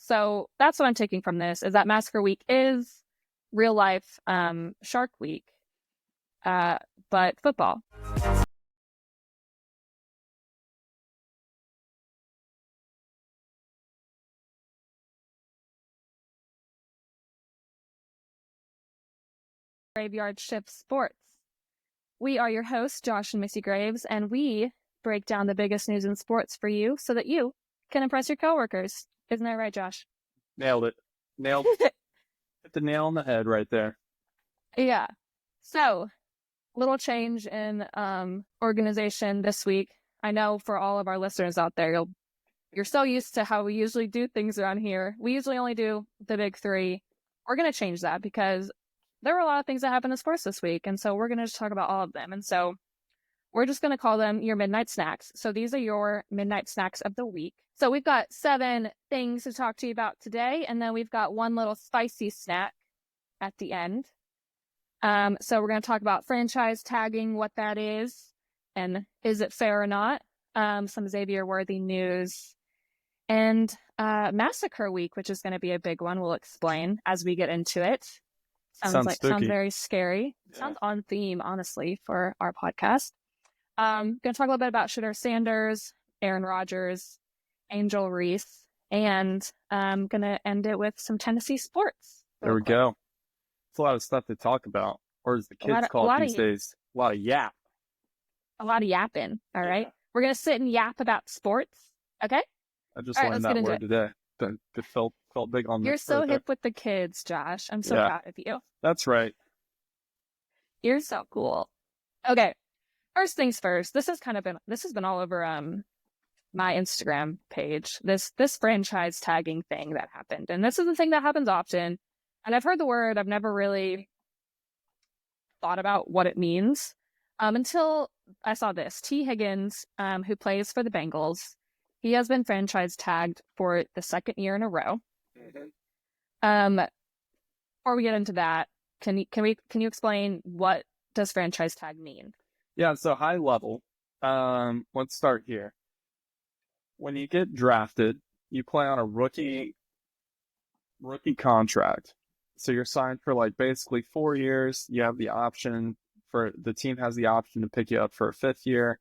So that's what I'm taking from this, is that Massacre Week is real life Shark Week, but football. Graveyard Shift Sports. We are your hosts, Josh and Missy Graves, and we break down the biggest news in sports for you so that you can impress your coworkers. Isn't that right, Josh? Nailed it. Hit the nail on the head right there. Yeah. So, little change in organization this week. I know for all of our listeners out there, you're so used to how we usually do things around here. We usually only do the big three. We're going to change that because there were a lot of things that happened in sports this week. And so we're going to just talk about all of them. And so we're just going to call them your midnight snacks. So these are your midnight snacks of the week. So we've got 7 things to talk to you about today. And then we've got one little spicy snack at the end. So we're going to talk about franchise tagging, what that is, and is it fair or not? Some Xavier Worthy news, and Massacre Week, which is going to be a big one. We'll explain as we get into it. Sounds very scary. Yeah. Sounds on theme, honestly, for our podcast. Going to talk a little bit about Shedeur Sanders, Aaron Rodgers, Angel Reese, and I'm going to end it with some Tennessee sports. There we go. It's a lot of stuff to talk about, or as the kids call it these days, a lot of yap. A lot of yapping, all right? We're going to sit and yap about sports, okay? I just learned that word today. It felt big on me. You're so hip with the kids, Josh. I'm so proud of you. That's right. You're so cool. Okay, first things first. This has been all over my Instagram page. This franchise tagging thing that happened, and this is the thing that happens often. And I've heard the word. I've never really thought about what it means until I saw this. T. Higgins, who plays for the Bengals, he has been franchise tagged for the 2nd year in a row. Mm-hmm. Before we get into that, can you explain what does franchise tag mean? Yeah, so high level. Let's start here. When you get drafted, you play on a rookie contract. So you're signed for basically 4 years. You have the option the team has the option to pick you up for a 5th year.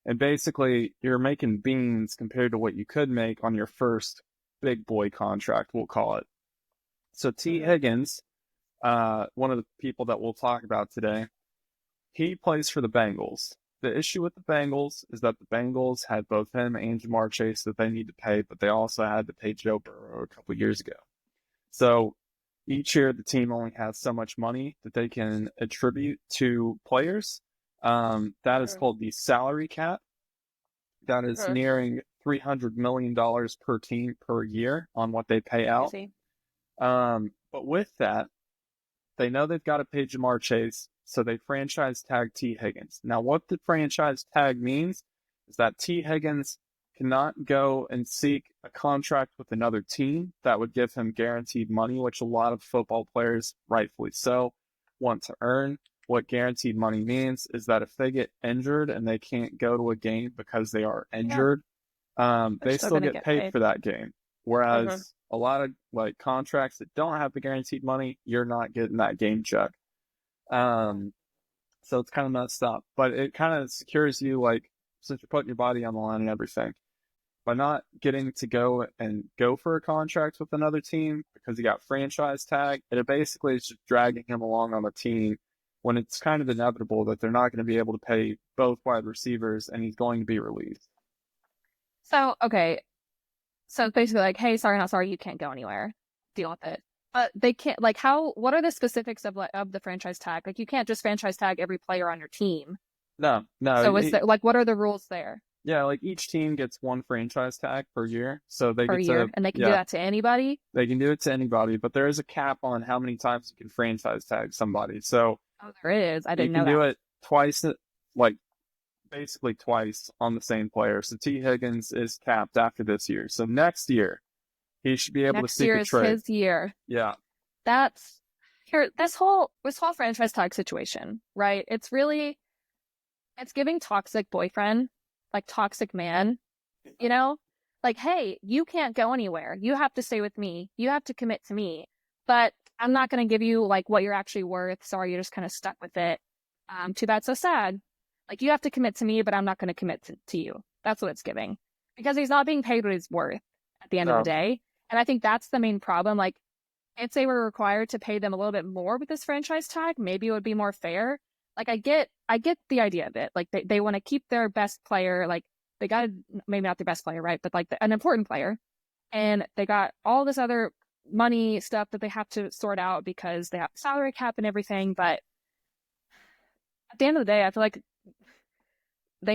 And basically you're making beans compared to what you could make on your first big boy contract, we'll call it. So T. Higgins, one of the people that we'll talk about today, he plays for the Bengals. The issue with the Bengals is that the Bengals had both him and Jamar Chase that they need to pay, but they also had to pay Joe Burrow a couple years ago. So each year, the team only has so much money that they can attribute to players. That is called the salary cap. That is nearing $300 million per team per year on what they pay out. But with that, they know they've got to pay Jamar Chase, so they franchise tag T. Higgins. Now, what the franchise tag means is that T. Higgins cannot go and seek a contract with another team that would give him guaranteed money, which a lot of football players, rightfully so, want to earn. What guaranteed money means is that if they get injured and they can't go to a game because they are injured, they still get paid for that game. Whereas a lot of contracts that don't have the guaranteed money, you're not getting that game check. So it's kind of messed up, but it kind of secures you, since you're putting your body on the line and everything. By not getting to go for a contract with another team because he got franchise tag, it basically is just dragging him along on the team when it's kind of inevitable that they're not going to be able to pay both wide receivers and he's going to be released. So, okay. So basically hey, sorry, not sorry, you can't go anywhere. Deal with it. But they can't, what are the specifics of the franchise tag? You can't just franchise tag every player on your team. No. So what are the rules there? Yeah, each team gets one franchise tag per year. So they and they can do that to anybody? They can do it to anybody, but there is a cap on how many times you can franchise tag somebody. So there is. I didn't know that. You can do it twice, basically twice on the same player. So T. Higgins is capped after this year. So next year, he should be able to seek a trade. Next year is his year. Yeah. That's here. This whole franchise tag situation, right? It's giving toxic boyfriend, toxic man, like, hey, you can't go anywhere. You have to stay with me. You have to commit to me. But I'm not going to give you like what you're actually worth. Sorry, you're just kind of stuck with it. Too bad, so sad. Like, you have to commit to me, but I'm not going to commit to you. That's what it's giving. Because he's not being paid what he's worth at the end of the day. And I think that's the main problem. Like, if they were required to pay them a little bit more with this franchise tag, maybe it would be more fair. Like, I get the idea of it. Like, they want to keep their best player. Like, they got maybe not their best player, right? But like an important player. And they got all this other money stuff that they have to sort out because they have salary cap and everything. But at the end of the day, I feel like the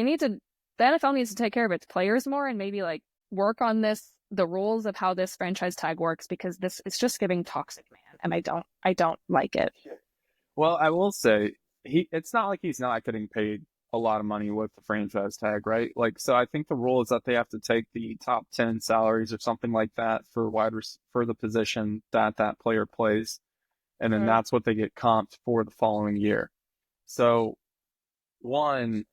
NFL needs to take care of its players more and maybe like work on the rules of how this franchise tag works, because this is just giving toxic man, and I don't like it. Well, I will say it's not like he's not getting paid a lot of money with the franchise tag, right? Like, so I think the rule is that they have to take the top 10 salaries or something like that for for the position that player plays, and then that's what they get comped for the following year. So, one,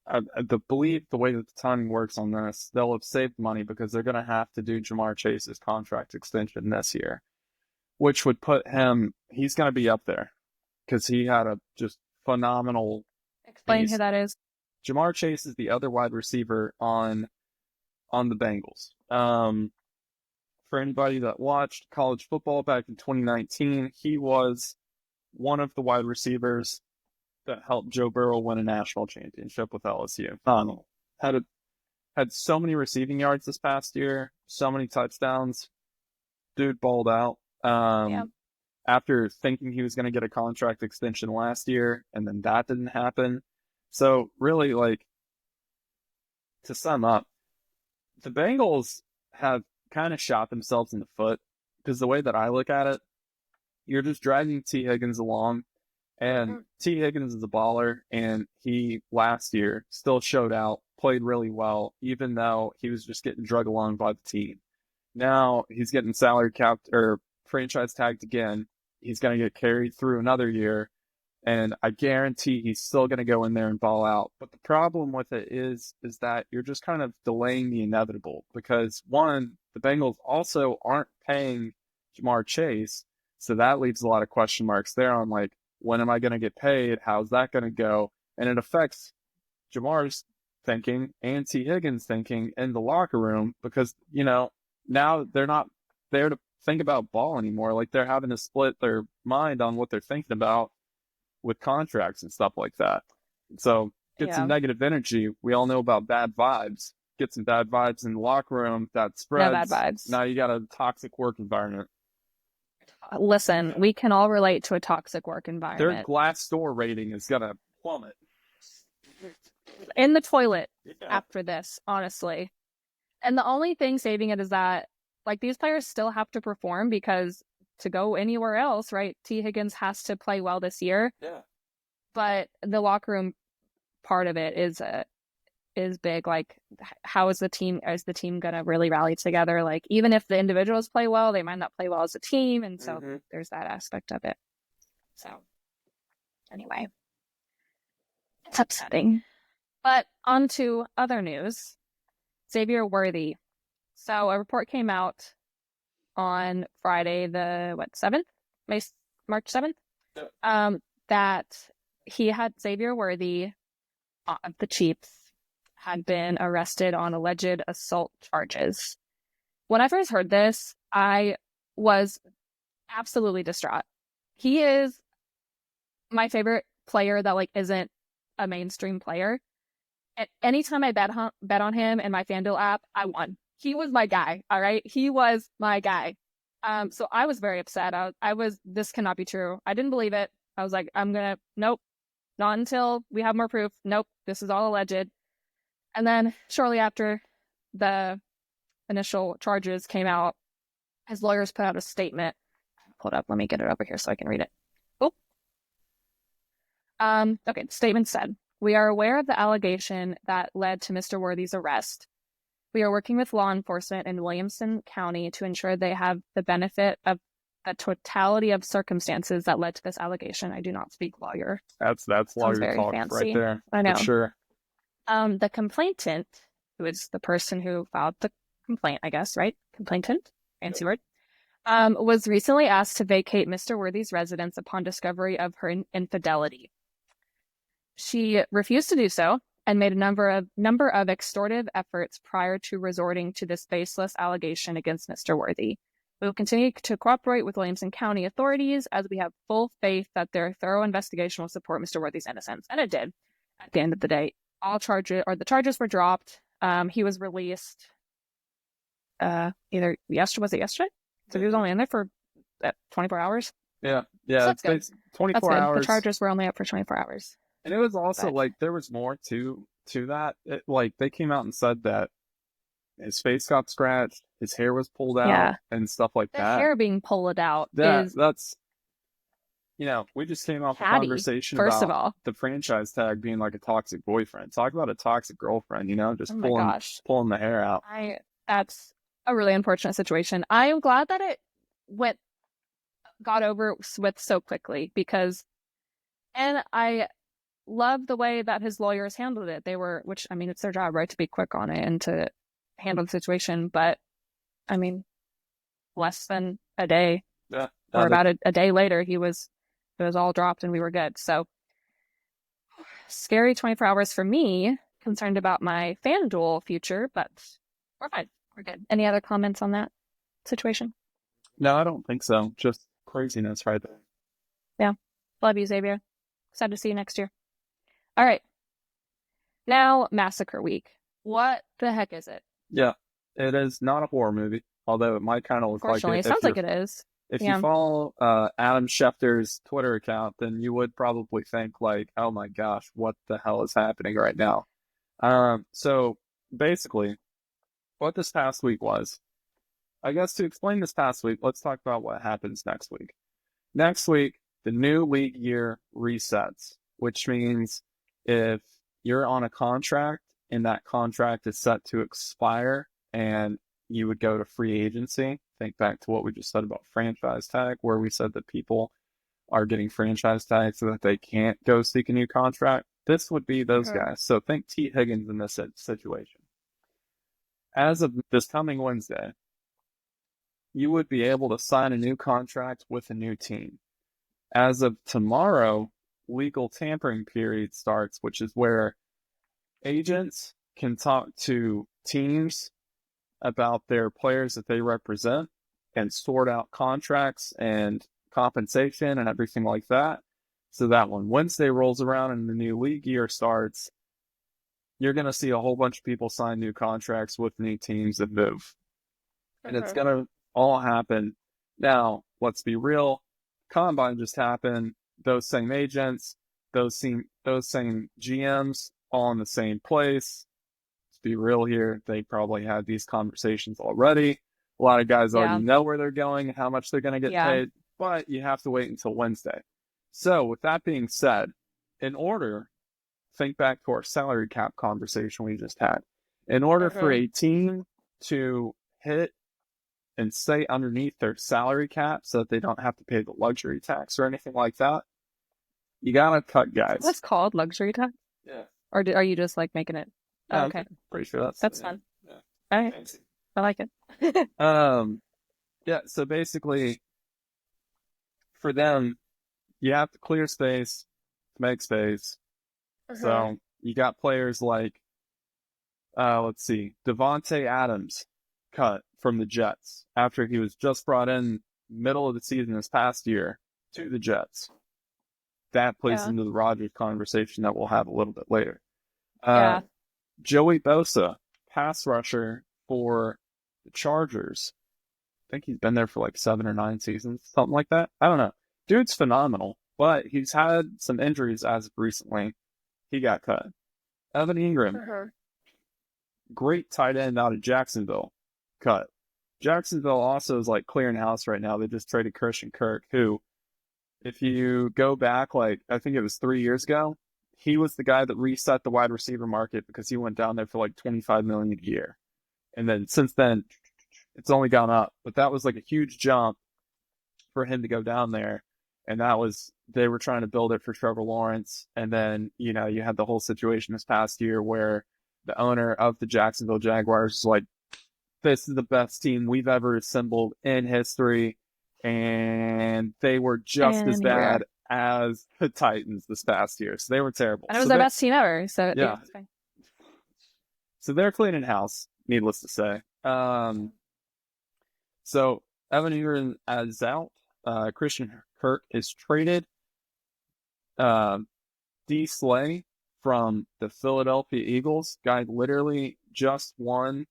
the way that the timing works on this, they'll have saved money because they're going to have to do Jamar Chase's contract extension this year, which would put he's going to be up there because he had a just phenomenal. Explain who that is. Jamar Chase is the other wide receiver on the Bengals. For anybody that watched college football back in 2019, he was one of the wide receivers that helped Joe Burrow win a national championship with LSU. Had so many receiving yards this past year, so many touchdowns. Dude balled out. After thinking he was going to get a contract extension last year, and then that didn't happen. So really, like, to sum up, the Bengals have kind of shot themselves in the foot, because the way that I look at it, you're just dragging T. Higgins along, and T. Higgins is a baller, and he last year still showed out, played really well, even though he was just getting drug along by the team. Now he's getting salary capped or franchise tagged again. He's going to get carried through another year, and I guarantee he's still going to go in there and ball out. But the problem with it is that you're just kind of delaying the inevitable, because one, the Bengals also aren't paying Jamar Chase, so that leaves a lot of question marks there on, like, when am I going to get paid? How's that going to go? And it affects Jamar's thinking and T. Higgins' thinking in the locker room, because, now they're not there to think about ball anymore. Like, they're having to split their mind on what they're thinking about with contracts and stuff like that. So get some negative energy. We all know about bad vibes. Get some bad vibes in the locker room. That spreads. No bad vibes. Now you got a toxic work environment. Listen, we can all relate to a toxic work environment. Their Glassdoor rating is going to plummet. In the toilet after this, honestly. And the only thing saving it is that, like, these players still have to perform, because to go anywhere else, right, T. Higgins has to play well this year. Yeah. But the locker room part of it is big. Like, how is the team going to really rally together? Like, even if the individuals play well, they might not play well as a team. And so there's that aspect of it. So anyway, it's upsetting. But on to other news. Xavier Worthy. So a report came out on Friday, March 7th? That Xavier Worthy of the Chiefs had been arrested on alleged assault charges. When I first heard this, I was absolutely distraught. He is my favorite player that, like, isn't a mainstream player. Anytime I bet on him in my FanDuel app, I won. He was my guy, all right? He was my guy. So I was very upset. This cannot be true. I didn't believe it. I was like, nope, not until we have more proof. Nope, this is all alleged. And then shortly after the initial charges came out, his lawyers put out a statement. Hold up, let me get it over here so I can read it. Oh. Okay, the statement said, "We are aware of the allegation that led to Mr. Worthy's arrest. We are working with law enforcement in Williamson County to ensure they have the benefit of the totality of circumstances that led to this allegation." I do not speak lawyer. That's lawyer talk right there. I know. For sure. The complainant who is the person who filed the complaint, I guess, right? Complainant, fancy word, was recently asked to vacate Mr. Worthy's residence upon discovery of her infidelity. She refused to do so and made a number of extortive efforts prior to resorting to this baseless allegation against Mr. Worthy. We will continue to cooperate with Williamson County authorities as we have full faith that their thorough investigation will support Mr. Worthy's innocence. And it did. At the end of the day, the charges were dropped. He was released either yesterday? So he was only in there for 24 hours. Yeah. So it's 24 hours. The charges were only up for 24 hours. And it was also there was more to that. They came out and said that his face got scratched, his hair was pulled out, and stuff like that. The hair being pulled out that's, we just came off catty, a conversation first of all. The franchise tag being like a toxic boyfriend. Talk about a toxic girlfriend, just pulling the hair out. That's a really unfortunate situation. I am glad that it got over with so quickly and I love the way that his lawyers handled it. It's their job, right, to be quick on it and to handle the situation. But less than a day, or about a day later, it was all dropped and we were good. So scary 24 hours for me, concerned about my FanDuel future, but we're fine. We're good. Any other comments on that situation? No, I don't think so. Just craziness right there. Yeah. Love you, Xavier. Excited to see you next year. All right. Now, Massacre Week. What the heck is it? Yeah. It is not a horror movie, although it might kind of look like it. Fortunately, it sounds like it is. If you follow Adam Schefter's Twitter account, then you would probably think oh my gosh, what the hell is happening right now? So basically, what this past week was, I guess to explain this past week, let's talk about what happens next week. Next week, the new league year resets, which means if you're on a contract and that contract is set to expire and you would go to free agency, think back to what we just said about franchise tag, where we said that people are getting franchise tags so that they can't go seek a new contract. This would be those guys. So think T. Higgins in this situation. As of this coming Wednesday, you would be able to sign a new contract with a new team. As of tomorrow, legal tampering period starts, which is where agents can talk to teams about their players that they represent and sort out contracts and compensation and everything like that. So that when Wednesday rolls around and the new league year starts, you're going to see a whole bunch of people sign new contracts with new teams and move. And it's going to all happen. Now, let's be real. Combine just happened. Those same agents, those same GMs, all in the same place. Let's be real here. They probably had these conversations already. A lot of guys already know where they're going, how much they're going to get paid, but you have to wait until Wednesday. So with that being said, think back to our salary cap conversation we just had. In order for a team to hit and stay underneath their salary cap so that they don't have to pay the luxury tax or anything like that, you gotta cut guys. What's called luxury tax? Yeah. Or are you just making it? Yeah, okay. I'm pretty sure that's fun. Yeah. All right. Fancy. I like it. Yeah. So basically, for them, you have to clear space to make space. So you got players like, let's see, Devontae Adams cut from the Jets after he was just brought in middle of the season this past year to the Jets. That plays into the Rodgers conversation that we'll have a little bit later. Joey Bosa, pass rusher for the Chargers. I think he's been there for 7 or 9 seasons, something like that. I don't know. Dude's phenomenal, but he's had some injuries as of recently. He got cut. Evan Ingram, great tight end out of Jacksonville, cut. Jacksonville also is clearing house right now. They just traded Christian Kirk, who, if you go back, I think it was 3 years ago, he was the guy that reset the wide receiver market because he went down there for $25 million a year. And then since then, it's only gone up. But that was a huge jump for him to go down there. And they were trying to build it for Trevor Lawrence. And then, you had the whole situation this past year where the owner of the Jacksonville Jaguars, is like, this is the best team we've ever assembled in history, and they were just as And here we are. bad as the Titans this past year. So they were terrible. And it was So their best team ever. So Yeah. it's fine. So they're cleaning house, needless to say. So Evan Ingram is out. Christian Kirk is traded. D. Slay from the Philadelphia Eagles, guy literally just won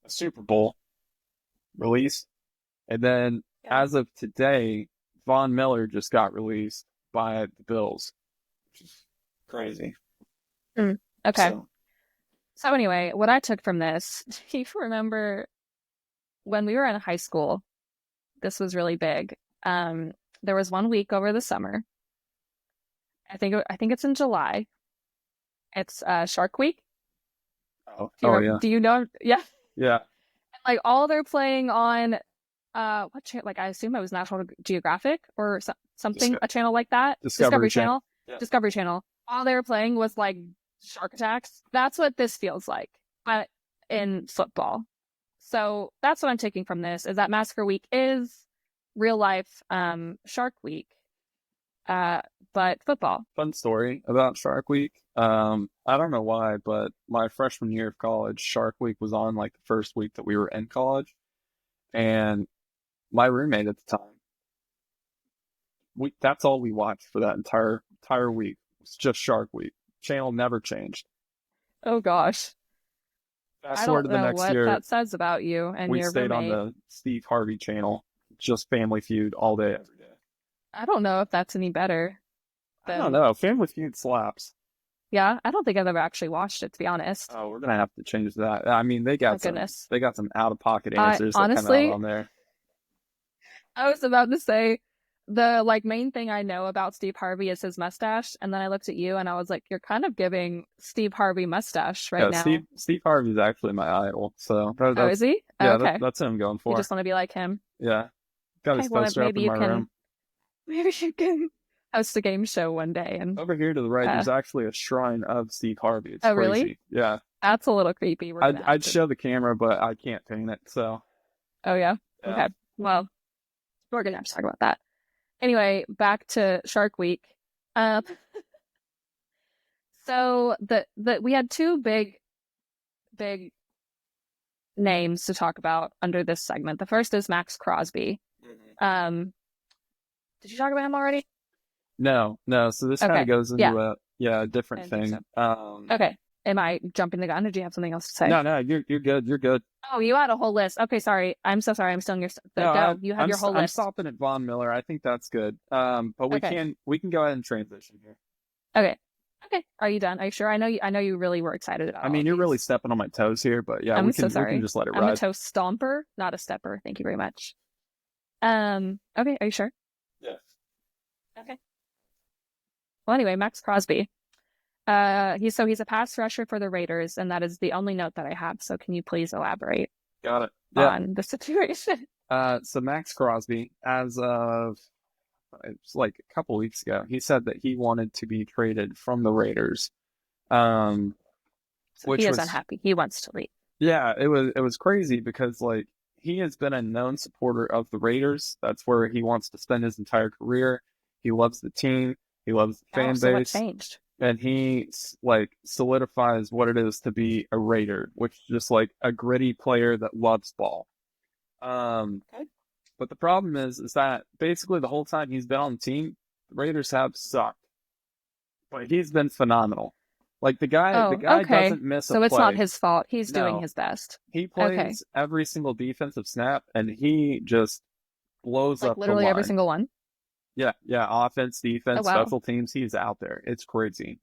a Super Bowl release. And then as of today, Von Miller just got released by the Bills, which is crazy. Okay. So anyway, what I took from this, do you remember when we were in high school? This was really big. There was 1 week over the summer. I think it's in July. It's Shark Week. Yeah. Do you know? Yeah. Yeah. And, like, all they're playing on what channel? Like, I assume it was National Geographic or something, a channel like that. Discovery Channel. Yeah. Discovery Channel. All they were playing was like shark attacks. That's what this feels like, but in football. So that's what I'm taking from this, is that Massacre Week is real life Shark Week, but football. Fun story about Shark Week. I don't know why, but my freshman year of college, Shark Week was on like the first week that we were in college. And my roommate at the time, that's all we watched for that entire week. It's just Shark Week. Channel never changed. Oh gosh. Fast forward to the next year, that says about you and we your stayed roommate. on the Steve Harvey channel, just Family Feud all day, every day. I don't know if that's any better. I don't know. Family Feud slaps. Yeah, I don't think I've ever actually watched it, to be honest. Oh, we're gonna have to change that. I mean, they got some out of pocket answers honestly, that come out on there. I was about to say, the main thing I know about Steve Harvey is his mustache, and then I looked at you and I was like, you're kind of giving Steve Harvey mustache right now. Steve Harvey is actually my idol. So oh, is he? Yeah, okay. That's who I'm going for. You just want to be like him? Yeah. Got his poster up in my room. Maybe you can host a game show one day. And over here to the right, there's actually a shrine of Steve Harvey. It's crazy. Really? Yeah. That's a little creepy. I'd show the camera, but I can't paint it. So. Oh yeah. Okay. Well, we're gonna have to talk about that. Anyway, back to Shark Week. So we had two big names to talk about under this segment. The first is Max Crosby. Mm-hmm. Did you talk about him already? No. So this kind of goes into a different thing. So. Okay. Am I jumping the gun? Or do you have something else to say? No, you're good. You're good. Oh, you had a whole list. Okay, sorry. I'm so sorry. I'm stealing your stuff. No, you have your whole list. I'm stopping at Von Miller. I think that's good. But we can go ahead and transition here. Okay. Are you done? Are you sure? I know you really were excited about. I mean, you're really stepping on my toes here, but yeah, we can just let it ride. I'm a toe stomper, not a stepper. Thank you very much. Okay. Are you sure? Yes. Okay. Well, anyway, Max Crosby. He's a pass rusher for the Raiders, and that is the only note that I have. So can you please elaborate? Got it. On the situation? So Max Crosby, as of it's like a couple weeks ago, he said that he wanted to be traded from the Raiders. So he is unhappy. He wants to leave. Yeah, it was crazy because like he has been a known supporter of the Raiders. That's where he wants to spend his entire career. He loves the team. He loves the fan base. So what changed? And he like solidifies what it is to be a Raider, which is just like a gritty player that loves ball. But the problem is that basically the whole time he's been on the team, the Raiders have sucked. But he's been phenomenal. Like the guy doesn't miss a play. So it's not his fault. He's doing his best. He plays every single defensive snap, and he just blows up literally the line. Every single one. Yeah. Offense, defense, special teams. He's out there. It's crazy.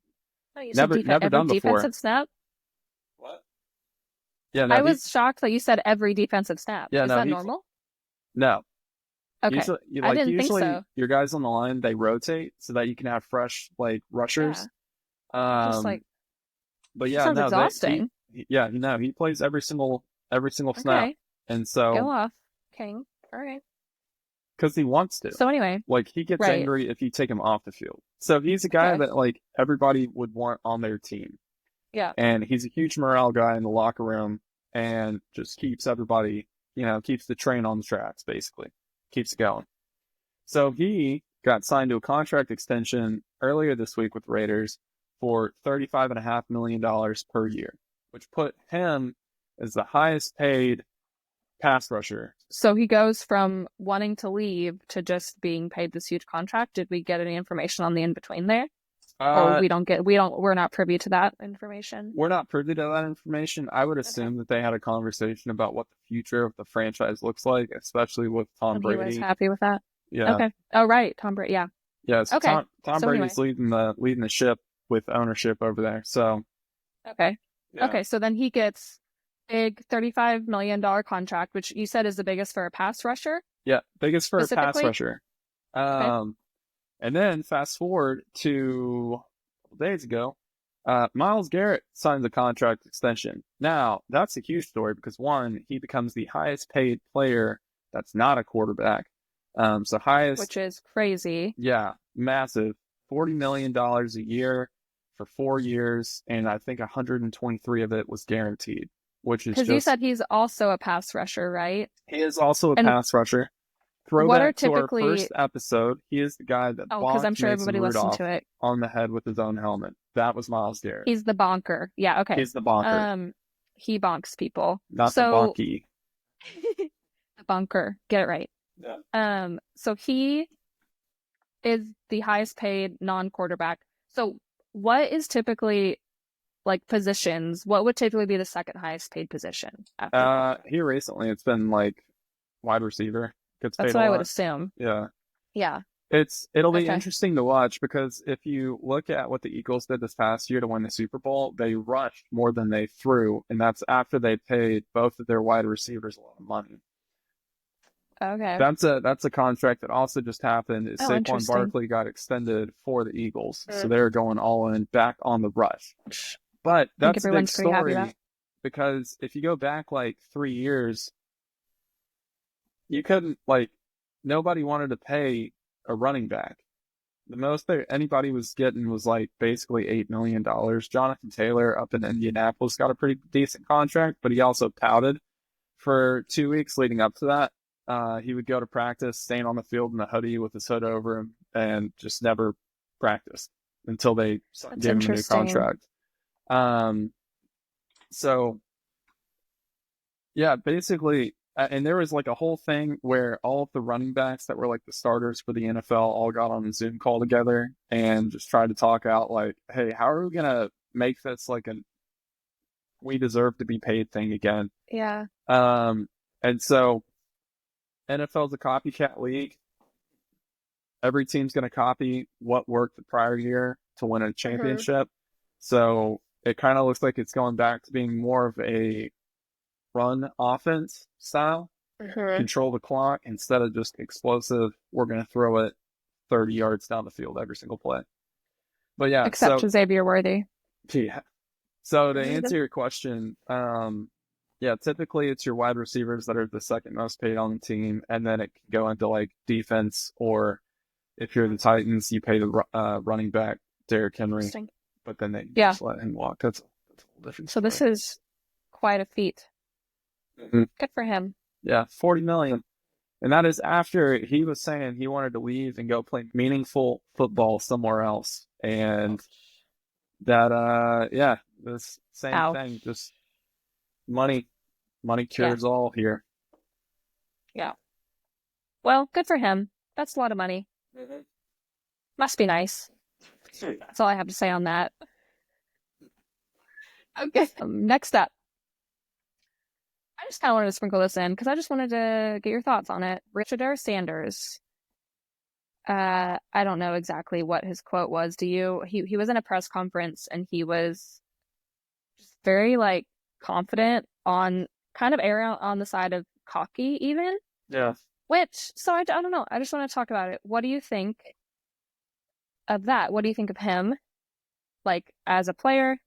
Oh, you never done before. Defensive snap. What? Yeah, I was shocked that you said every defensive snap. Is that normal? No. Okay. I didn't think so. Your guys on the line, they rotate so that you can have fresh rushers. Yeah. But yeah, sounds exhausting. He plays every single snap, and so go off, King. All right. Because he wants to. So anyway, he gets angry if you take him off the field. So he's a guy that everybody would want on their team. Yeah. And he's a huge morale guy in the locker room and just keeps everybody, keeps the train on the tracks, basically. Keeps it going. So he got signed to a contract extension earlier this week with Raiders for $35.5 million per year, which put him as the highest paid pass rusher. So he goes from wanting to leave to just being paid this huge contract. Did we get any information on the in between there? Or we're not privy to that information? We're not privy to that information. I would assume that they had a conversation about what the future of the franchise looks like, especially with Tom Brady. He was happy with that. Yeah. Okay. Oh, right. Tom Brady. Yeah. Yeah. So okay. Tom Brady's leading the ship with ownership over there. So. Okay. Yeah. Okay. So then he gets big $35 million contract, which you said is the biggest for a pass rusher. Yeah, biggest for a pass rusher. Okay. And then fast forward to a couple days ago, Myles Garrett signs a contract extension. Now, that's a huge story because one, he becomes the highest paid player that's not a quarterback. So highest, which is crazy. Yeah, massive. $40 million a year for 4 years, and I think 123 of it was guaranteed, which is because you said he's also a pass rusher, right? He is also a pass rusher. Throwback to our first episode, he is the guy that bonked I'm sure everybody listened to it on the head with his own helmet. That was Myles Garrett. He's the bonker. Yeah, okay. He's the bonker. He bonks people. Not the bonky. The bonker. Get it right. Yeah. So he is the highest paid non-quarterback. So what is typically like positions? What would typically be the second highest paid position? Here recently, it's been like wide receiver. That's what I would assume. Yeah. Yeah. It'll be interesting to watch because if you look at what the Eagles did this past year to win the Super Bowl, they rushed more than they threw, and that's after they paid both of their wide receivers a lot of money. Okay. That's a contract that also just happened. Is Saquon Barkley got extended for the Eagles, so they're going all in back on the rush. But that's a big story because if you go back like 3 years, you couldn't nobody wanted to pay a running back. The most that anybody was getting was like basically $8 million. Jonathan Taylor up in Indianapolis got a pretty decent contract, but he also pouted for 2 weeks leading up to that. He would go to practice, staying on the field in a hoodie with his hood over him, and just never practiced until they gave him a new contract. So, yeah, basically, and there was like a whole thing where all of the running backs that were like the starters for the NFL all got on a Zoom call together and just tried to talk out like, hey, how are we going to make this like we deserve to be paid thing again? Yeah. And so NFL's a copycat league. Every team's going to copy what worked the prior year to win a championship. So it kind of looks like it's going back to being more of a run offense style, control the clock instead of just explosive. We're going to throw it 30 yards down the field every single play. But yeah, except for Xavier Worthy. Yeah. So to answer your question, typically it's your wide receivers that are the second most paid on the team, and then it can go into like defense, or if you're the Titans, you pay the running back Derrick Henry, but then they just let him walk. That's a whole different story. This is quite a feat. Mm-hmm. Good for him. Yeah, $40 million. And that is after he was saying he wanted to leave and go play meaningful football somewhere else. And that, this same thing, just money cures all here. Yeah. Well, good for him. That's a lot of money. Must be nice. That's all I have to say on that. Okay. Next up. I just kind of wanted to sprinkle this in because I just wanted to get your thoughts on it. Shedeur Sanders. I don't know exactly what his quote was. Do you? He was in a press conference and he was just very confident on kind of erring on the side of cocky even. Yeah. So I don't know. I just want to talk about it. What do you think of that? What do you think of him? As a player,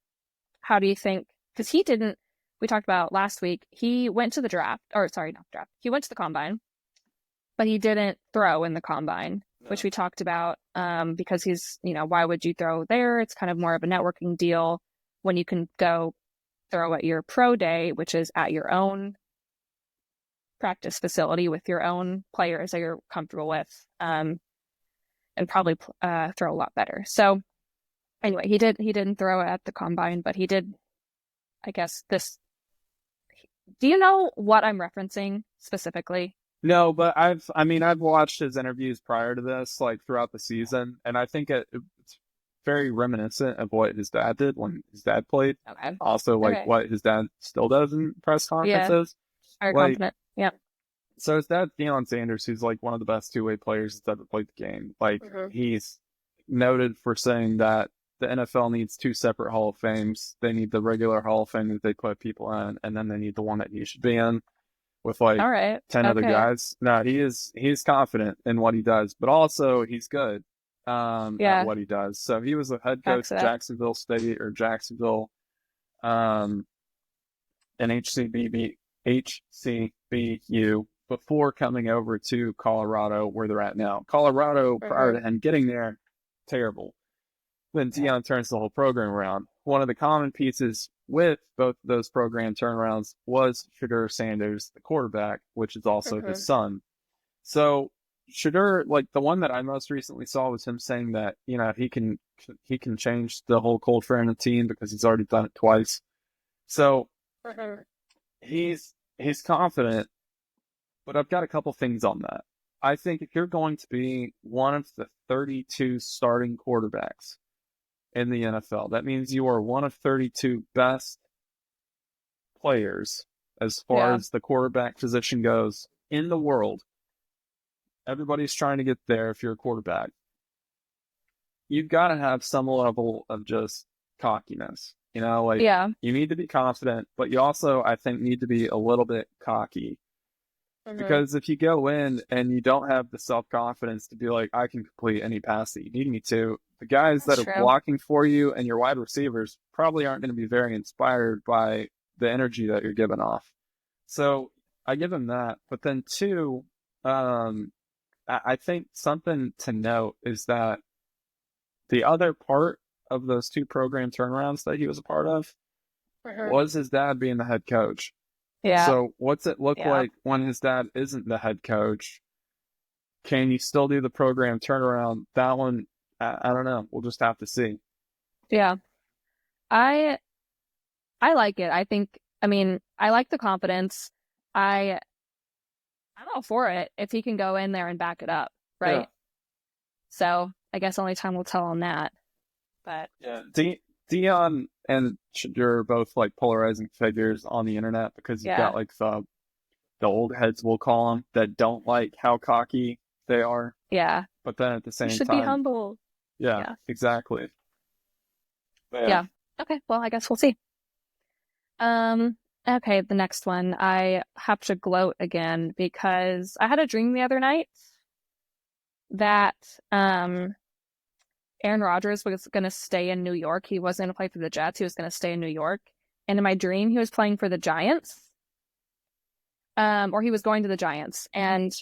how do you think? Because he didn't. We talked about last week, he went to the draft, or sorry, not the draft. He went to the combine, but he didn't throw in the combine, which we talked about because he's, why would you throw there? It's kind of more of a networking deal. when you can go throw at your pro day, which is at your own practice facility with your own players that you're comfortable with, and probably throw a lot better. So anyway, he didn't throw it at the combine, but he did, I guess, this. Do you know what I'm referencing specifically? No, but I've watched his interviews prior to this, like throughout the season, and I think it's very reminiscent of what his dad did when his dad played. Okay. Also, like Okay. what his dad still does in press Yeah. conferences. Very Like, confident. Yeah. so his dad's Deion Sanders, who's like one of the best two-way players that's ever played the game. Like, he's noted for saying that the NFL needs two separate Hall of Fames. They need the regular Hall of Fame that they put people in, and then they need the one that he should be in with like All right. 10 other Okay. guys. No, he's confident in what he does, but also he's good Yeah. at what he does. So he was a head coach Backs at it up. Jacksonville State or Jacksonville and HCBU before coming over to Colorado, where they're at now. Colorado, prior to him getting there, terrible. Then Deion turns the whole program around. One of the common pieces with both of those program turnarounds was Shedeur Sanders, the quarterback, which is also his son. So Shedeur, like the one that I most recently saw was him saying that, you know, he can change the whole culture in the team because he's already done it twice. So he's confident, but I've got a couple things on that. I think if you're going to be one of the 32 starting quarterbacks in the NFL, that means you are one of 32 best players as far as the quarterback position goes in the world. Everybody's trying to get there if you're a quarterback. You've got to have some level of just cockiness. You know, like you need to be confident, but you also, I think, need to be a little bit cocky. Because if you go in and you don't have the self-confidence to be like, I can complete any pass that you need me to, the guys that are blocking for you and your wide receivers probably aren't going to be very inspired by the energy that you're giving off. So I give him that. But then two, I think something to note is that the other part of those two program turnarounds that he was a part of was his dad being the head coach. Yeah. So what's it look like when his dad isn't the head coach? Can you still do the program turnaround? That one, I don't know. We'll just have to see. Yeah. I like it. I like the confidence. I'm all for it if he can go in there and back it up, right? Yeah. So I guess only time will tell on that. But yeah, Deion and Shedeur are both like polarizing figures on the internet because you've got like the old heads, we'll call them, that don't like how cocky they are. Yeah. But then at the same time, you should be humble. Yeah, exactly. But yeah. Okay. Well, I guess we'll see. Okay, the next one. I have to gloat again because I had a dream the other night that Aaron Rodgers was going to stay in New York. He wasn't going to play for the Jets. He was going to stay in New York. And in my dream, he was playing for the Giants. Or he was going to the Giants. And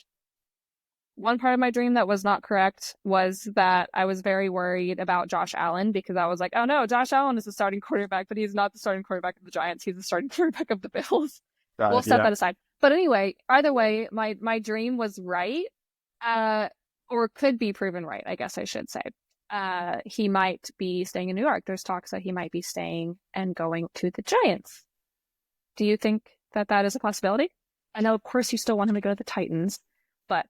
one part of my dream that was not correct was that I was very worried about Josh Allen because I was like, oh no, Josh Allen is the starting quarterback, but he's not the starting quarterback of the Giants. He's the starting quarterback of the Bills. We'll set that aside. But anyway, either way, my dream was right, or could be proven right, I guess I should say. He might be staying in New York. There's talks that he might be staying and going to the Giants. Do you think that is a possibility? I know, of course, you still want him to go to the Titans, but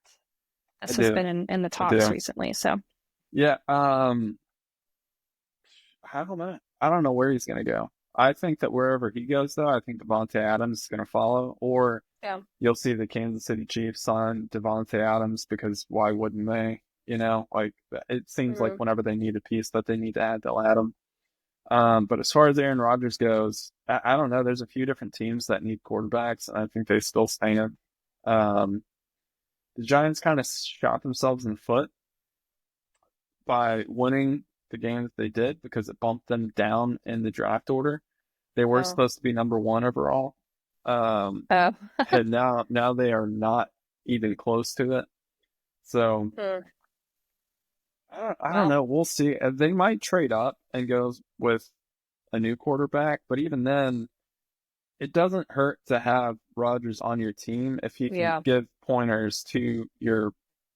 this has been in the talks recently. So yeah, I don't know. I don't know where he's going to go. I think that wherever he goes, though, I think Devontae Adams is going to follow, or you'll see the Kansas City Chiefs sign Devontae Adams because why wouldn't they? You know, like it seems like whenever they need a piece that they need to add, they'll add him. But as far as Aaron Rodgers goes, I don't know. There's a few different teams that need quarterbacks, and I think they still stand. The Giants kind of shot themselves in the foot by winning the game that they did because it bumped them down in the draft order. They were supposed to be number 1 overall. And now they are not even close to it. So I don't know. We'll see. They might trade up and go with a new quarterback. But even then, it doesn't hurt to have Rodgers on your team if he can give pointers to your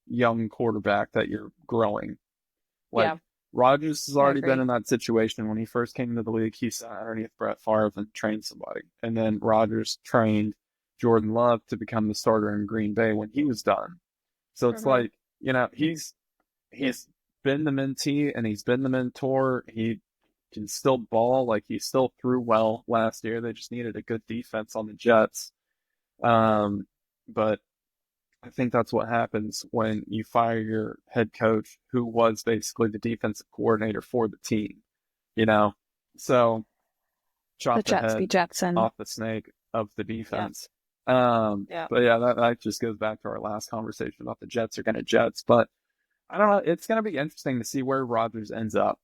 young quarterback that you're growing. Like, Rodgers has already been in that situation. When he first came into the league, he sat underneath Brett Favre and trained somebody. And then Rodgers trained Jordan Love to become the starter in Green Bay when he was done. So it's like, you know, he's been the mentee and he's been the mentor. He can still ball. Like, he still threw well last year. They just needed a good defense on the Jets. But I think that's what happens when you fire your head coach, who was basically the defensive coordinator for the team, you know? So chop the head off the snake of the defense. But yeah, that just goes back to our last conversation about the Jets are going to Jets. But I don't know. It's going to be interesting to see where Rodgers ends up.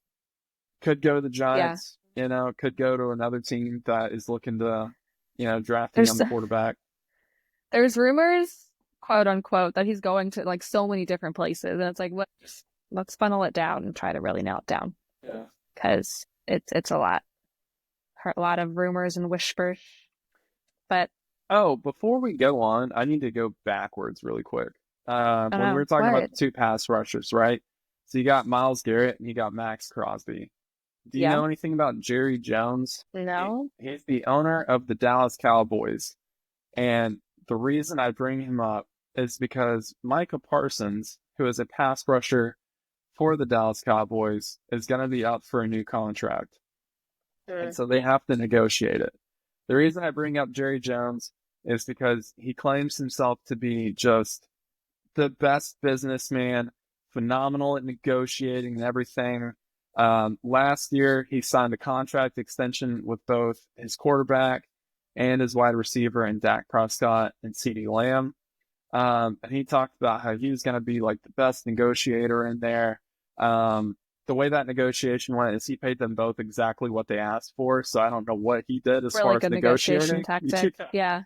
Could go to the Giants, you know, could go to another team that is looking to, you know, draft a young quarterback. There's rumors, quote unquote, that he's going to like so many different places. And it's like, let's funnel it down and try to really nail it down. Yeah. Because it's a lot. A lot of rumors and whispers. But before we go on, I need to go backwards really quick. When we were talking about the two pass rushers, right? So you got Myles Garrett and you got Max Crosby. Do you know anything about Jerry Jones? No. He's the owner of the Dallas Cowboys. And the reason I bring him up is because Micah Parsons, who is a pass rusher for the Dallas Cowboys, is going to be up for a new contract. And so they have to negotiate it. The reason I bring up Jerry Jones is because he claims himself to be just the best businessman, phenomenal at negotiating and everything. Last year, he signed a contract extension with both his quarterback and his wide receiver in Dak Prescott and CeeDee Lamb. And he talked about how he was going to be like the best negotiator in there. The way that negotiation went is he paid them both exactly what they asked for. So I don't know what he did as far as negotiation tactic. Yeah.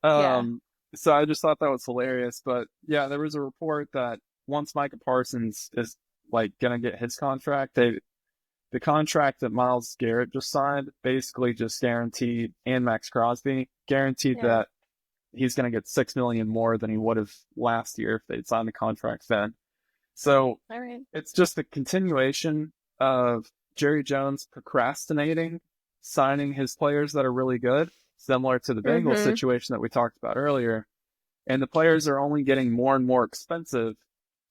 So I just thought that was hilarious. But yeah, there was a report that once Micah Parsons is like going to get his contract, the contract that Myles Garrett just signed basically just guaranteed, and Max Crosby guaranteed that he's going to get $6 million more than he would have last year if they'd signed the contract then. So it's just a continuation of Jerry Jones procrastinating, signing his players that are really good, similar to the Bengals situation that we talked about earlier. And the players are only getting more and more expensive.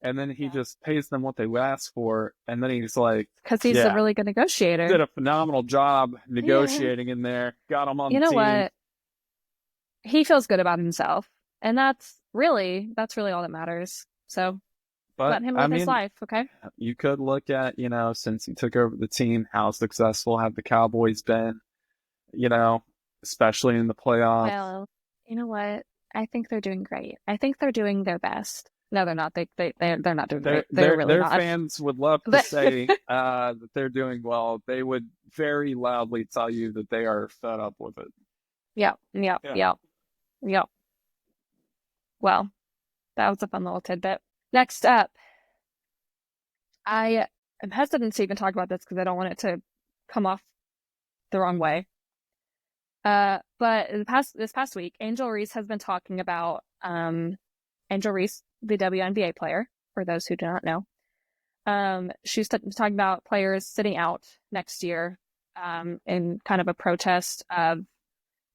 And then he just pays them what they ask for. And then he's like, because he's a really good negotiator. Did a phenomenal job negotiating in there. Got him on the team. You know what? He feels good about himself. And that's really all that matters. So let him live his life, okay? You could look at, you know, since he took over the team, how successful have the Cowboys been, you know, especially in the playoffs. Well, you know what? I think they're doing great. I think they're doing their best. No, they're not. They're not doing great. They're really not. Their fans would love to say that they're doing well. They would very loudly tell you that they are fed up with it. Yep. Well, that was a fun little tidbit. Next up, I am hesitant to even talk about this because I don't want it to come off the wrong way. But this past week, Angel Reese has been talking about Angel Reese, the WNBA player, for those who do not know. She's talking about players sitting out next year in kind of a protest of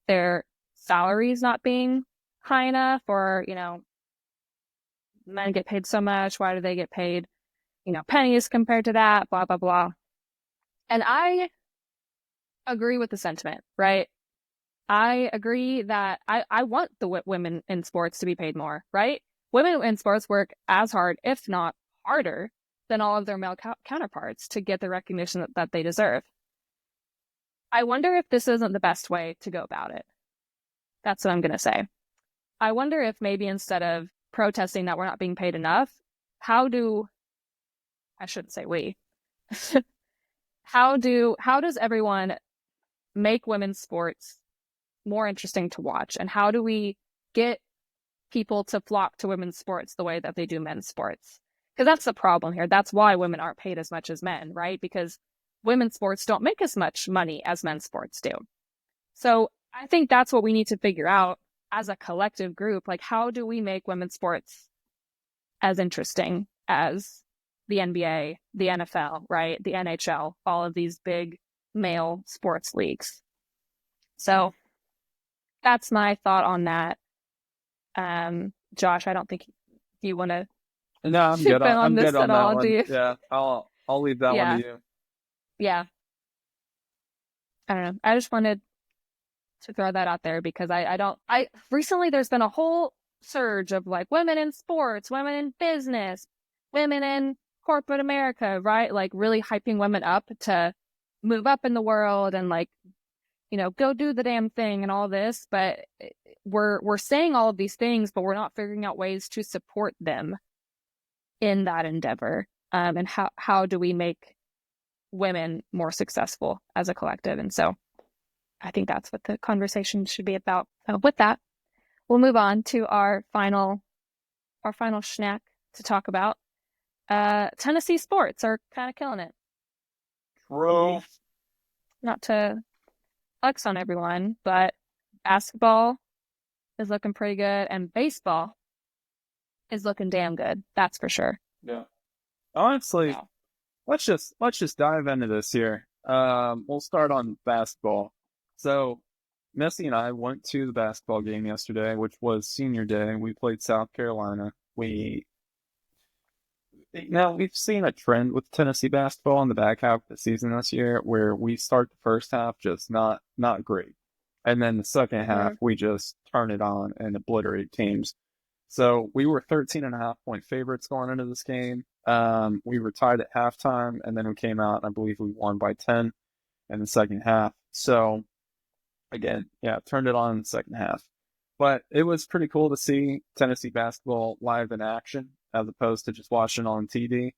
their salaries not being high enough, or, you know, men get paid so much, why do they get paid, you know, pennies compared to that, blah, blah, blah. And I agree with the sentiment, right? I agree that I want the women in sports to be paid more, right? Women in sports work as hard, if not harder, than all of their male counterparts to get the recognition that they deserve. I wonder if this isn't the best way to go about it. That's what I'm going to say. I wonder if maybe instead of protesting that we're not being paid enough, how does everyone make women's sports more interesting to watch? And how do we get people to flock to women's sports the way that they do men's sports? Because that's the problem here. That's why women aren't paid as much as men, right? Because women's sports don't make as much money as men's sports do. So I think that's what we need to figure out as a collective group. Like, how do we make women's sports as interesting as the NBA, the NFL, right? The NHL, all of these big male sports leagues. So that's my thought on that. Josh, I don't think you want to No, I'm chip good in on on I'm this good on at that all, do one. you? Yeah, I'll leave that one to Yeah, you. yeah. I don't know. I just wanted to throw that out there because I recently there's been a whole surge of like women in sports, women in business, women in corporate America, right? Like really hyping women up to move up in the world and like, go do the damn thing and all this. But we're saying all of these things, but we're not figuring out ways to support them in that endeavor. And how do we make women more successful as a collective? And so I think that's what the conversation should be about. With that, we'll move on to our final snack to talk about. Tennessee sports are kind of killing it. True. Not to flex on everyone, but basketball is looking pretty good, and baseball is looking damn good. That's for sure. Yeah. Honestly, Yeah. let's just dive into this here. We'll start on basketball. So, Missy and I went to the basketball game yesterday, which was senior day. We played South Carolina. We've seen a trend with Tennessee basketball in the back half of the season this year, where we start the first half just not great, and then the second half we just turn it on and obliterate teams. So we were 13.5 point favorites going into this game. We were tied at halftime, and then we came out, and I believe we won by 10 in the second half. So, again, yeah, turned it on in the second half. But it was pretty cool to see Tennessee basketball live in action as opposed to just watching on TV.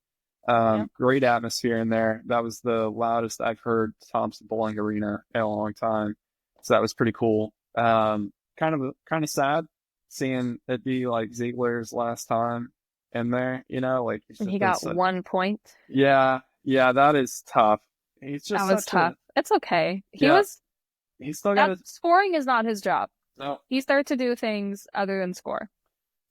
Great atmosphere in there. That was the loudest I've heard Thompson Bowling Arena in a long time. So that was pretty cool. Kind of sad seeing it be like Ziegler's last time in there, like he got 1 point. Yeah, that is tough. He's just that was tough. It's okay. He's still got scoring is not his job. No. He's there to do things other than score.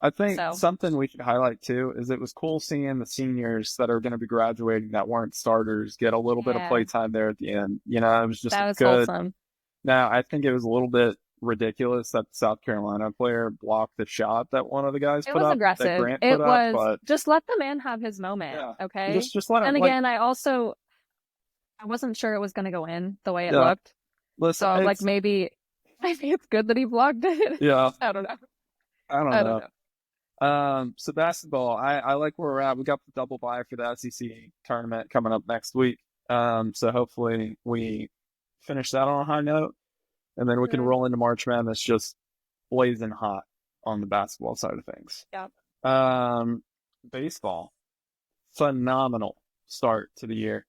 I think something we should highlight too is it was cool seeing the seniors that are going to be graduating that weren't starters get a little bit of playtime there at the end. It was just good. Wholesome. Now, I think it was a little bit ridiculous that the South Carolina player blocked the shot that one of the guys put up. It was aggressive. That Grant put up, but just let the man have his moment, okay? Just let him. And again, I wasn't sure it was going to go in the way it looked. Listen, so like maybe it's good that he blocked it. Yeah. I don't know. I don't know. So basketball, I like where we're at. We got the double bye for the SEC tournament coming up next week. So hopefully we finish that on a high note, and then we can roll into March Madness just blazing hot on the basketball side of things. Yeah. Baseball, phenomenal start to the year.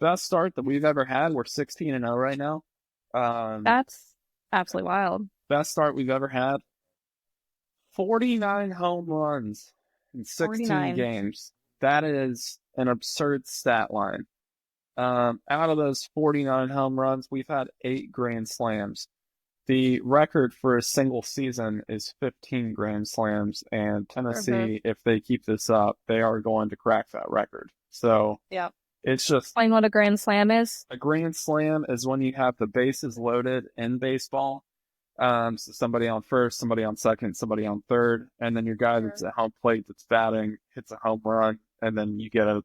Best start that we've ever had. We're 16-0 right now. That's absolutely wild. Best start we've ever had. 49 home runs in 16 games. That is an absurd stat line. Out of those 49 home runs, we've had 8 grand slams. The record for a single season is 15 grand slams, and Tennessee, if they keep this up, they are going to crack that record. So it's just... Explain what a grand slam is. A grand slam is when you have the bases loaded in baseball. So somebody on first, somebody on second, somebody on third, and then your guy that's at home plate that's batting hits a home run, and then you get a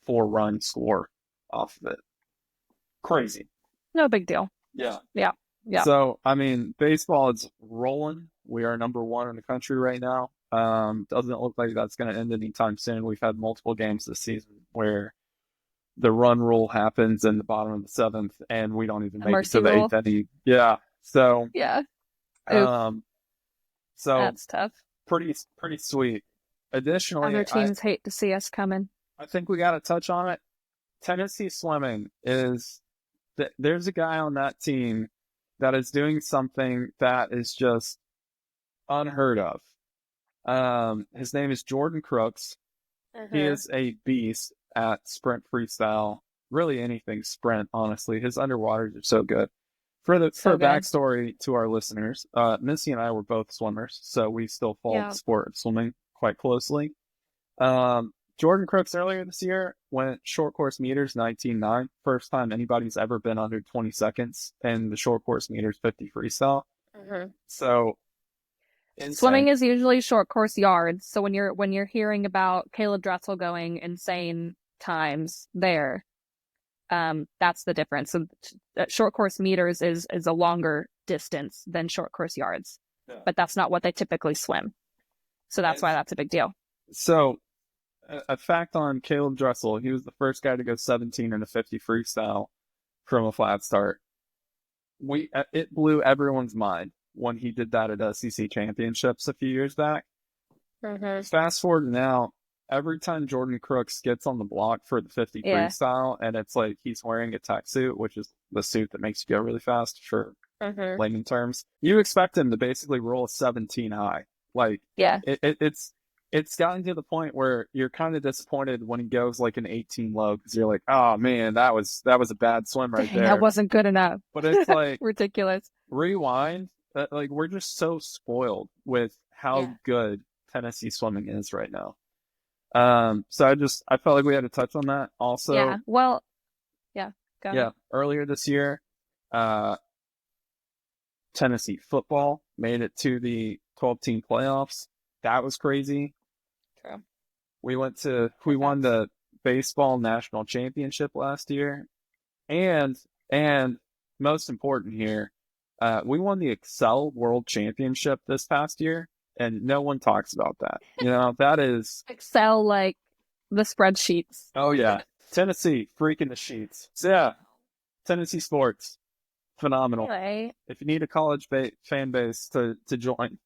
4-run score off of it. Crazy. No big deal. Yeah. So, baseball is rolling. We are number 1 in the country right now. Doesn't look like that's going to end anytime soon. We've had multiple games this season where the run rule happens in the bottom of the 7th, and we don't even make it to the 8th inning. Yeah. So so that's tough. Pretty sweet. Additionally, other teams hate to see us coming. I think we got to touch on it. Tennessee swimming is there's a guy on that team that is doing something that is just unheard of. His name is Jordan Crooks. He is a beast at sprint freestyle. really anything sprint, honestly. His underwaters are so good. For So good. backstory to our listeners, Missy and I were both swimmers, so we still follow the sport of swimming quite closely. Jordan Crooks earlier this year went short course meters 19.9. First time anybody's ever been under 20 seconds in the short course meters 50 freestyle. So insane. Swimming is usually short course yards. So when you're hearing about Caleb Dressel going insane times there, that's the difference. So short course meters is a longer distance than short course yards, but that's not what they typically swim. So that's why that's a big deal. So a fact on Caleb Dressel, he was the first guy to go 17 in a 50 freestyle from a flat start. It blew everyone's mind when he did that at SEC championships a few years back. Fast forward to now, every time Jordan Crooks gets on the block for the 50 freestyle, and it's like he's wearing a tech suit, which is the suit that makes you go really fast for layman terms, you expect him to basically roll a 17 high. Like, it's gotten to the point where you're kind of disappointed when he goes like an 18 low, because you're like, oh man, that was a bad swim right there. That wasn't good enough. But it's like ridiculous. Rewind. Like, we're just so spoiled with how good Tennessee swimming is right now. So I felt like we had to touch on that also. Earlier this year, Tennessee football made it to the 12-team playoffs. That was crazy. True. We won the baseball national championship last year, and most important here, we won the Excel World Championship this past year, and no one talks about that. That is Excel, like the spreadsheets. Oh yeah, Tennessee freaking the sheets. So yeah, Tennessee sports, phenomenal. Anyway, if you need a college fan base to join.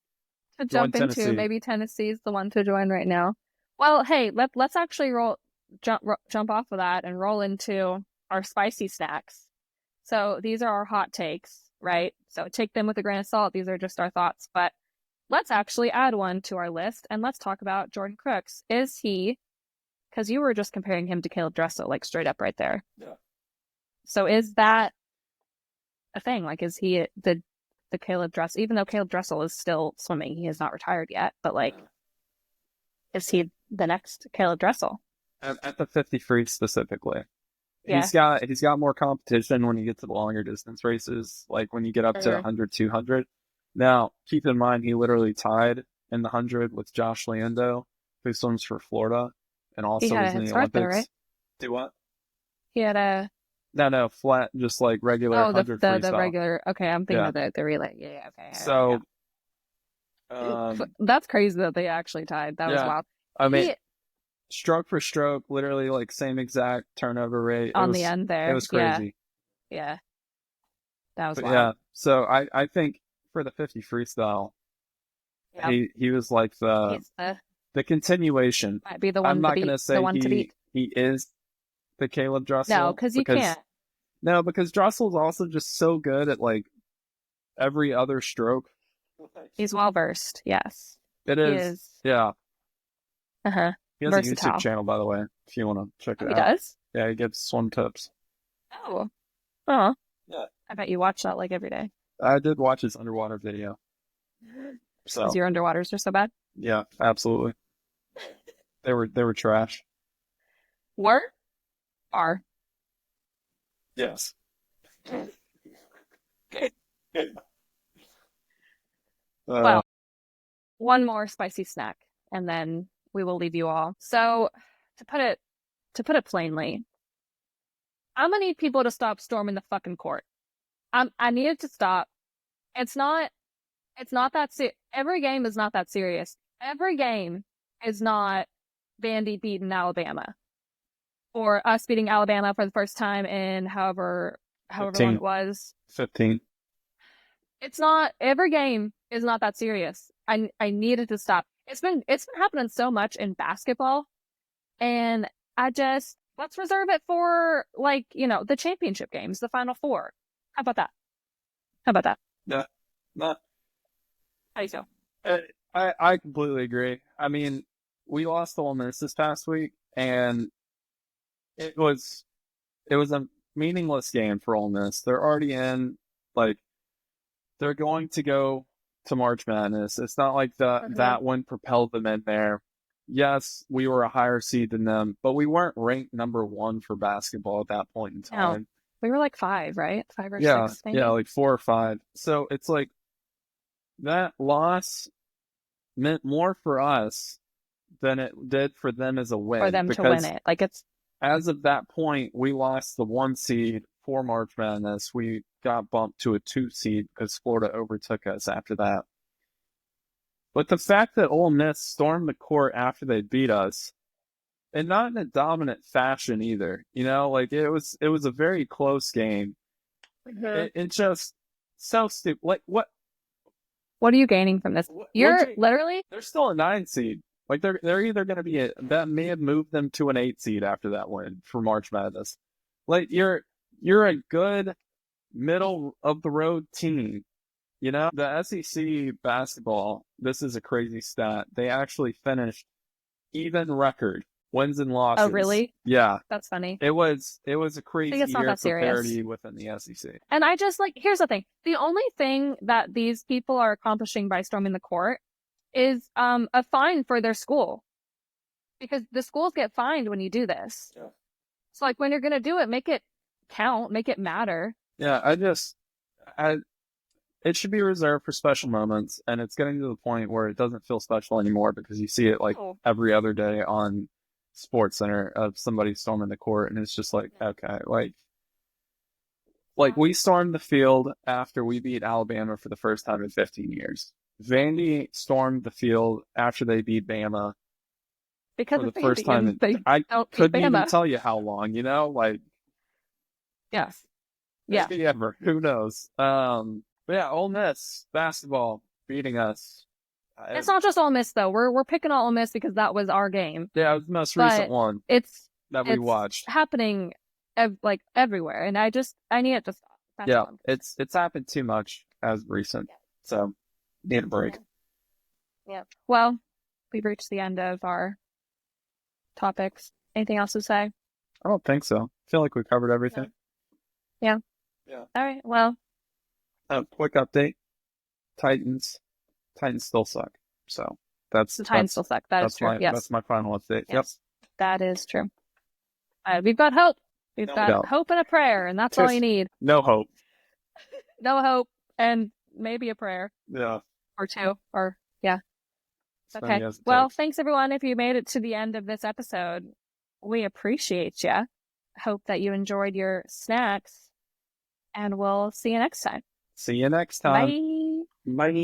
To jump into, maybe Tennessee's the one to join right now. Well, hey, let's actually jump off of that and roll into our spicy snacks. So these are our hot takes, right? So take them with a grain of salt. These are just our thoughts, but let's actually add one to our list and let's talk about Jordan Crooks. Is he? Because you were just comparing him to Caleb Dressel, like straight up right there. Yeah. So is that a thing? Like, is he the Caleb Dressel, even though Caleb Dressel is still swimming, he has not retired yet, but like, is he the next Caleb Dressel? At the 50 free specifically. Yeah. He's got more competition when you get to the longer distance races, like when you get up to 100, 200. Now, keep in mind, he literally tied in the 100 with Josh Lando, who swims for Florida, and also was in the Olympics. There, right? Do what? He had a... No, flat, just like regular 100 freestyle. The regular. Okay, I'm thinking of the relay. Yeah, okay. So, that's crazy that they actually tied. That was wild. I mean, stroke for stroke, literally like same exact turnover rate on the end there. It was crazy. Yeah. That was wild. Yeah. So I think for the 50 freestyle, he was like the continuation. Might be the one. I'm not going to say he is the Caleb Dressel. No, because you can't. No, because Dressel's also just so good at like every other stroke. He's well versed. Yes, it is. Yeah. He has versatile. A YouTube channel, by the way, if you want to check it out. He does? Yeah, he gives swim tips. Oh. Yeah. I bet you watch that like every day. I did watch his underwater video. So. Because your underwaters are so bad? Yeah, absolutely. They were trash. Are. Yes. Well, one more spicy snack, and then we will leave you all. So, to put it plainly, I'm gonna need people to stop storming the fucking court. I need it to stop. It's not that every game is not that serious. Every game is not Vandy beating Alabama, or us beating Alabama for the first time in however 15. Long it was. 15. It's not, every game is not that serious. I need it to stop. It's been happening so much in basketball, and let's reserve it for, like, the championship games, the Final Four. How about that? Yeah. Not. How do you feel? I completely agree. I mean, we lost to Ole Miss this past week, and it was it was a meaningless game for Ole Miss. They're already in, like, they're going to go to March Madness. It's not like that one propelled them in there. Yes, we were a higher seed than them, but we weren't ranked number 1 for basketball at that point in time. No. We were like 5, right? 5 or 6, maybe? Yeah, like 4 or 5. So it's like that loss meant more for us than it did for them as a win. For them to win it. Like, it's as of that point, we lost the 1 seed for March Madness. We got bumped to a 2 seed because Florida overtook us after that. But the fact that Ole Miss stormed the court after they beat us, and not in a dominant fashion either, like it was a very close game. It's just so stupid. Like, what are you gaining from this? Literally, they're still a 9 seed. Like, they're either going to be that may have moved them to an 8 seed after that win for March Madness. Like, you're a good middle of the road team. The SEC basketball, this is a crazy stat. They actually finished even record wins and losses. Oh, really? Yeah. That's funny. It was a crazy year for serious. parity within the SEC. And I just, here's the thing. The only thing that these people are accomplishing by storming the court is a fine for their school. Because the schools get fined when you do this. Yeah. So, when you're going to do it, make it count, make it matter. Yeah, it should be reserved for special moments, and it's getting to the point where it doesn't feel special anymore because you see it every other day on Sports Center of somebody storming the court, and it's just okay, we stormed the field after we beat Alabama for the first time in 15 years. Vandy stormed the field after they beat Bama because for the first time. I couldn't even tell you how long, Yes. Maybe ever. Who knows? But yeah, Ole Miss basketball beating us. It's not just Ole Miss though. We're picking Ole Miss because that was our game. Yeah, it was the most recent one. We watched. Happening everywhere, and I need it to stop. That's it's happened too much as recent, so need a break. Yeah. Well, we've reached the end of our topics. Anything else to say? I don't think so. I feel like we covered everything. Yeah. Yeah. All right. Well. Quick update. Titans still suck. So that's the Titans still suck. That is true. Yes. That's my final update. Yes. Yep. That is true. We've got hope. We've got hope and a prayer, and that's all you need. No hope. No hope, and maybe a prayer. Yeah. Or 2, or yeah. Okay. Well, thanks everyone. If you made it to the end of this episode, we appreciate you. Hope that you enjoyed your snacks, and we'll see you next time. See you next time. Bye. Bye.